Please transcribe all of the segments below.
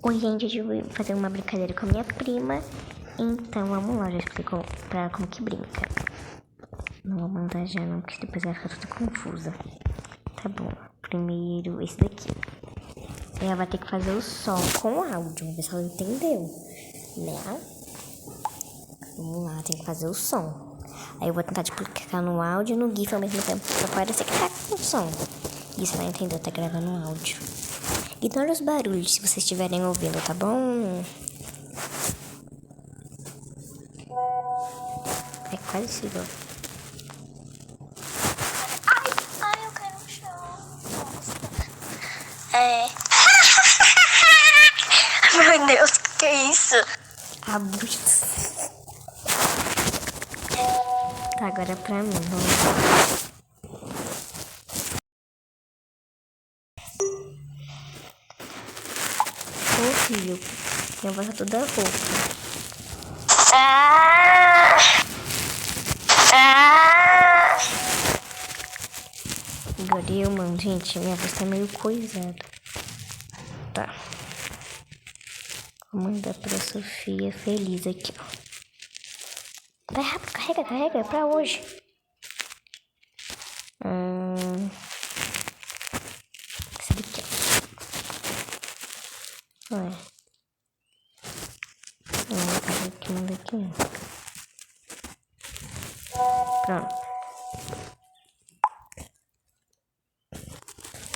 Oi, gente, eu vou fazer uma brincadeira com a minha prima. Então, vamos lá, já explico pra ela como que brinca. Não vou mandar já não, porque depois ela fica toda confusa. Tá bom, primeiro esse daqui. Ela vai ter que fazer o som com o áudio, vamos ver se ela entendeu, né? Vamos lá, tem que fazer o som. Aí eu vou tentar, tipo, clicar no áudio e no GIF ao mesmo tempo, pra parecer que tá com o som. E você vai entender, tá gravando o áudio. Ignora os barulhos se vocês estiverem ouvindo, tá bom? É quase chegou. Ai, eu caí no chão. Nossa. Meu Deus, que é isso? A bruxa. Tá, agora é pra mim, vamos lá. Horrível. Minha voz tá toda rouca. Agora eu, mano, gente, minha voz tá meio coisada. Tá. Vou mandar pra Sofia feliz aqui, ó. Vai rápido, carrega, é pra hoje. Esse daqui, ó. Ué. Vamos fazer aqui, manda aqui. Pronto.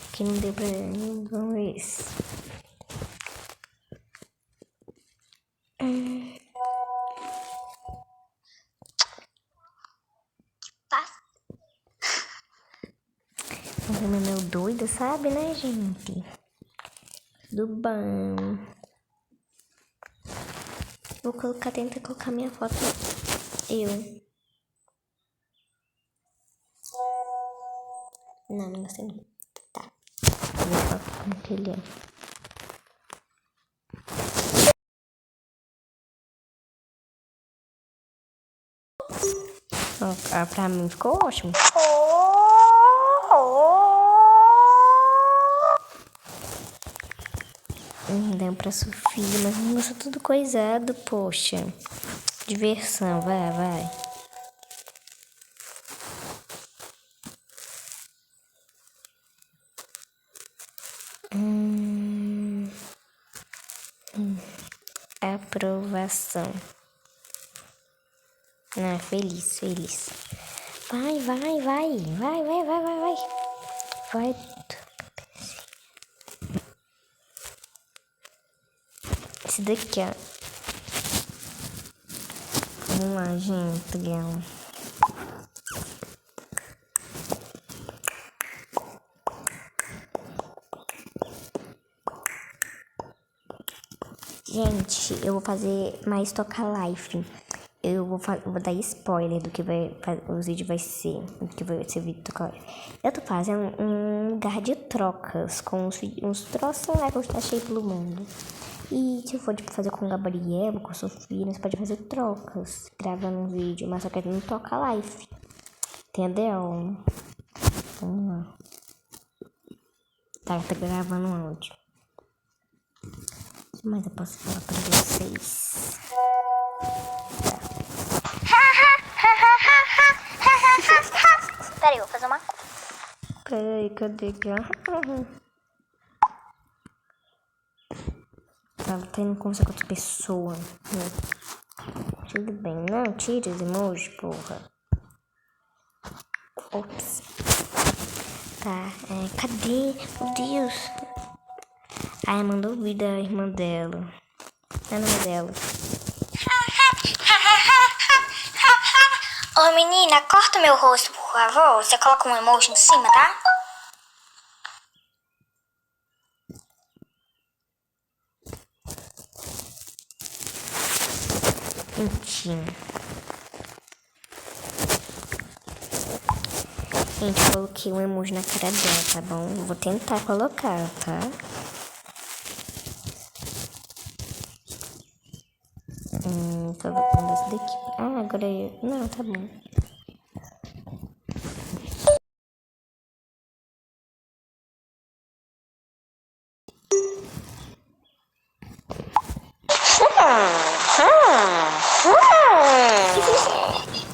Aqui não deu pra mim, vamos ver esse. Ela é meio doida, sabe, né, gente? Tudo bom. Vou tentar colocar minha foto. Eu. Não gostei não. Tá. Minha foto com aquele. Ó, pra mim ficou ótimo. Deu pra Sofia, mas não gostou tudo coisado, poxa. Diversão, vai. Aprovação. Não, é feliz. Vai. Vai. Esse daqui, ó. Vamos lá, gente. Gente, eu vou fazer mais tocar live. Eu vou dar spoiler do que o vídeo vai ser. Do que vai ser o vídeo tocar live. Eu tô fazendo um lugar de trocas com uns troços lá que eu achei pelo mundo. E se eu for tipo, fazer com o Gabriel, com a Sofia, você pode fazer trocas, gravando um vídeo, mas só que não toca live. Entendeu? Vamos lá. Tá gravando um áudio. Mas eu posso falar pra vocês. Peraí, vou fazer uma coisa. Peraí, cadê aqui? Tava tendo conversa com outra pessoa. Tudo bem, não tira os emojis, porra. Ops. Tá, cadê? Meu Deus. Ai, mandou ouvir da irmã dela. É nome dela. Ô menina, corta meu rosto, por favor. Você coloca um emoji em cima, tá? Mentira. Gente, coloquei um emoji na cara dela, tá bom? Vou tentar colocar, tá? Só vou mandar esse daqui. Ah, agora eu... Não, tá bom.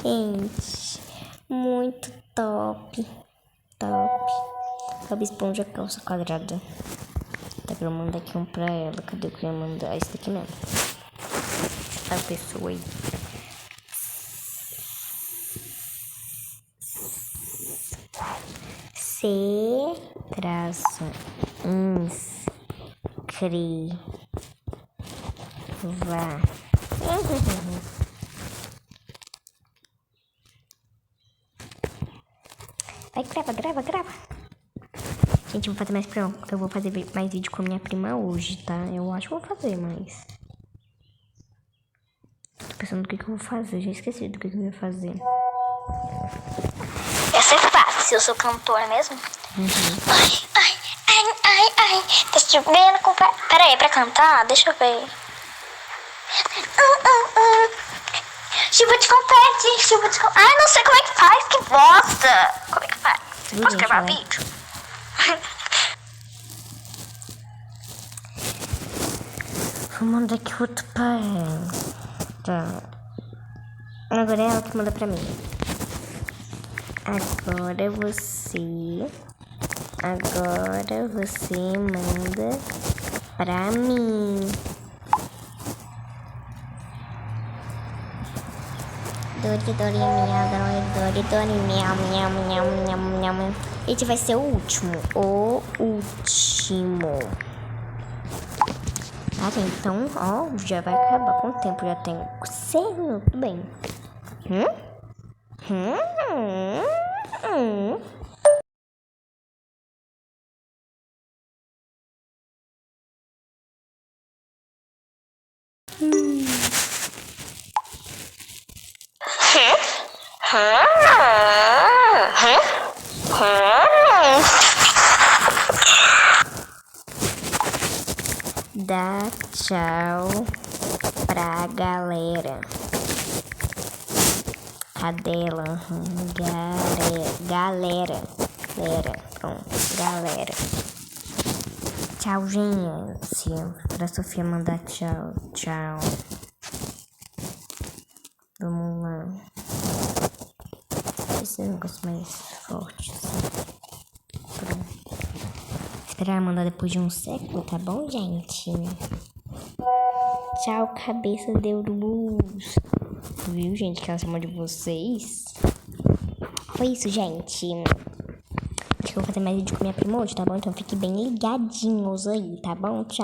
Gente, muito top. Top. Bob Esponja calça quadrada. Tá, eu vou mandar aqui um pra ela. Cadê que eu ia mandar? Esse daqui mesmo. A pessoa aí. C traço inscreva. Vai, grava. Gente, eu vou fazer mais eu vou fazer mais vídeo com a minha prima hoje, tá? Eu acho que vou fazer, mas... Tô pensando no que eu vou fazer. Já esqueci do que eu ia fazer. Essa é fácil, eu sou cantora mesmo. Ai. Tá chovendo com... Pera aí, pra cantar, deixa eu ver. Chuva de confete. Ai, não sei como é que faz, que bosta. Como é que faz? Posso gravar vídeo? Vou mandar aqui outro pra ela. Tá. Agora é ela que manda pra mim. Agora você manda pra mim. Miau. Esse vai ser o último. Tá, gente? Então, ó, já vai acabar com o tempo. Já tem 6 minutos, tudo bem. Dá tchau pra galera. Cadê ela? Galera. Pronto, galera. Tchau, gente. Pra Sofia mandar tchau. Vamos lá. Esse negócio mais forte, assim. Pronto. Esperar mandar depois de um século, tá bom, gente? Tchau, cabeça de luz. Viu, gente, que ela chamou de vocês? Foi isso, gente. Acho que eu vou fazer mais vídeo com minha prima hoje, tá bom? Então fiquem bem ligadinhos aí, tá bom? Tchau.